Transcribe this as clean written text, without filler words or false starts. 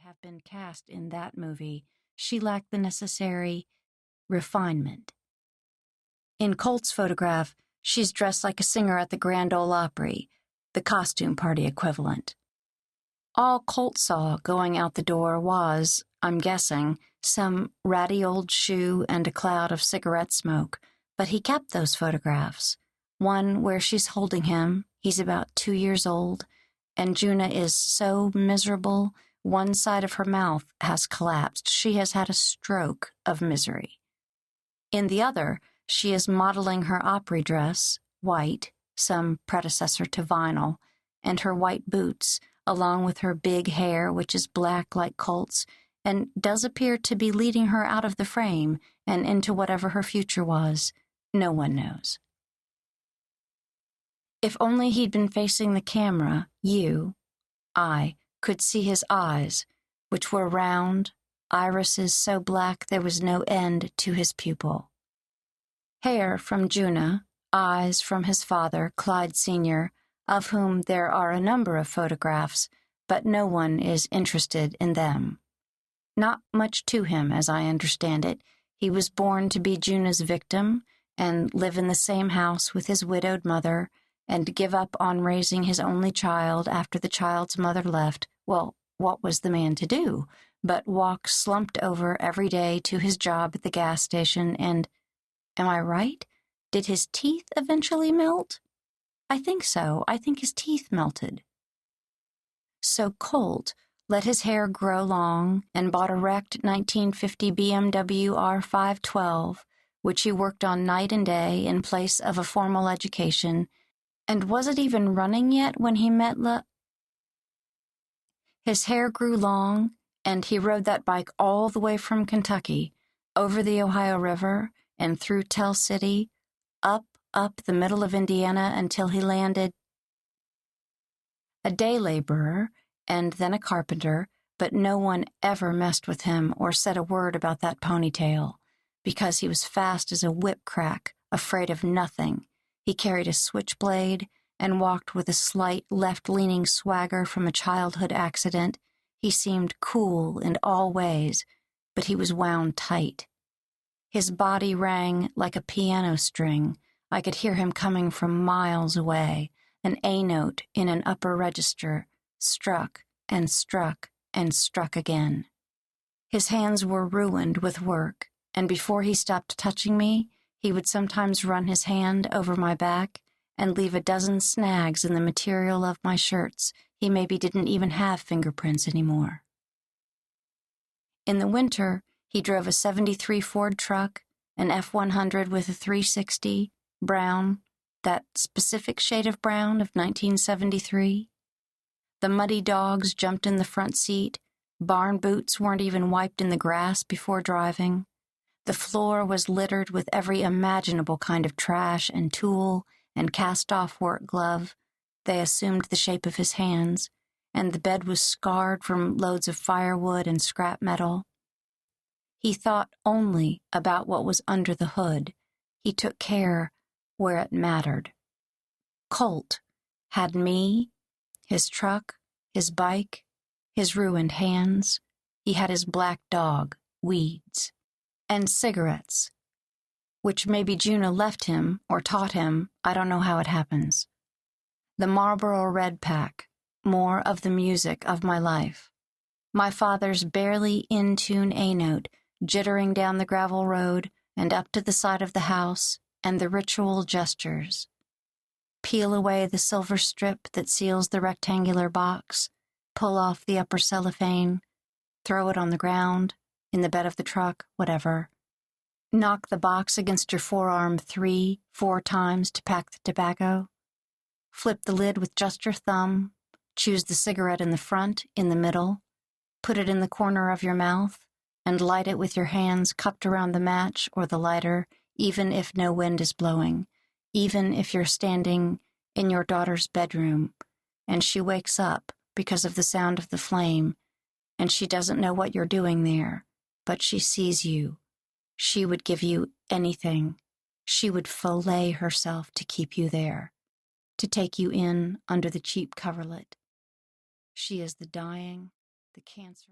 have been cast in that movie, she lacked the necessary refinement. In Colt's photograph, she's dressed like a singer at the Grand Ole Opry, the costume party equivalent. All Colt saw going out the door was, I'm guessing, some ratty old shoe and a cloud of cigarette smoke, but he kept those photographs. One where she's holding him, he's about 2 years old, and Juna is so miserable, one side of her mouth has collapsed. She has had a stroke of misery. In the other, she is modeling her Opry dress, white, some predecessor to vinyl, and her white boots, along with her big hair, which is black like Colt's, and does appear to be leading her out of the frame and into whatever her future was. No one knows. If only he'd been facing the camera, I, could see his eyes, which were round, irises so black there was no end to his pupil. Hair from Juna, eyes from his father, Clyde Sr., of whom there are a number of photographs, but no one is interested in them. Not much to him, as I understand it. He was born to be Juna's victim and live in the same house with his widowed mother and give up on raising his only child after the child's mother left. Well, what was the man to do but walk slumped over every day to his job at the gas station and, am I right? Did his teeth eventually melt? I think so. I think his teeth melted. So Colt let his hair grow long and bought a wrecked 1950 BMW R512, which he worked on night and day in place of a formal education. And was it even running yet when he met His hair grew long, and he rode that bike all the way from Kentucky, over the Ohio River, and through Tell City, up the middle of Indiana until he landed a day laborer and then a carpenter, but no one ever messed with him or said a word about that ponytail, because he was fast as a whip crack, afraid of nothing. He carried a switchblade and walked with a slight left-leaning swagger from a childhood accident. He seemed cool in all ways, but he was wound tight. His body rang like a piano string. I could hear him coming from miles away. An A note in an upper register struck and struck and struck again. His hands were ruined with work, and before he stopped touching me, he would sometimes run his hand over my back and leave a dozen snags in the material of my shirts. He maybe didn't even have fingerprints anymore. In the winter, he drove a '73 Ford truck, an F-100 with a 360, brown, that specific shade of brown of 1973. The muddy dogs jumped in the front seat. Barn boots weren't even wiped in the grass before driving. The floor was littered with every imaginable kind of trash and tool and cast-off work glove. They assumed the shape of his hands, and the bed was scarred from loads of firewood and scrap metal. He thought only about what was under the hood. He took care where it mattered. Colt had me, his truck, his bike, his ruined hands. He had his black dog, Weeds, and cigarettes, which maybe Juna left him or taught him. I don't know how it happens. The Marlboro Red Pack, more of the music of my life. My father's barely in-tune A-note, jittering down the gravel road and up to the side of the house, and the ritual gestures. Peel away the silver strip that seals the rectangular box, pull off the upper cellophane, throw it on the ground, in the bed of the truck, whatever. Knock the box against your forearm 3-4 times to pack the tobacco. Flip the lid with just your thumb, choose the cigarette in the front, in the middle, put it in the corner of your mouth, and light it with your hands cupped around the match or the lighter, even if no wind is blowing, even if you're standing in your daughter's bedroom, and she wakes up because of the sound of the flame, and she doesn't know what you're doing there, but she sees you. She would give you anything. She would fillet herself to keep you there, to take you in under the cheap coverlet. She is the dying, the cancer.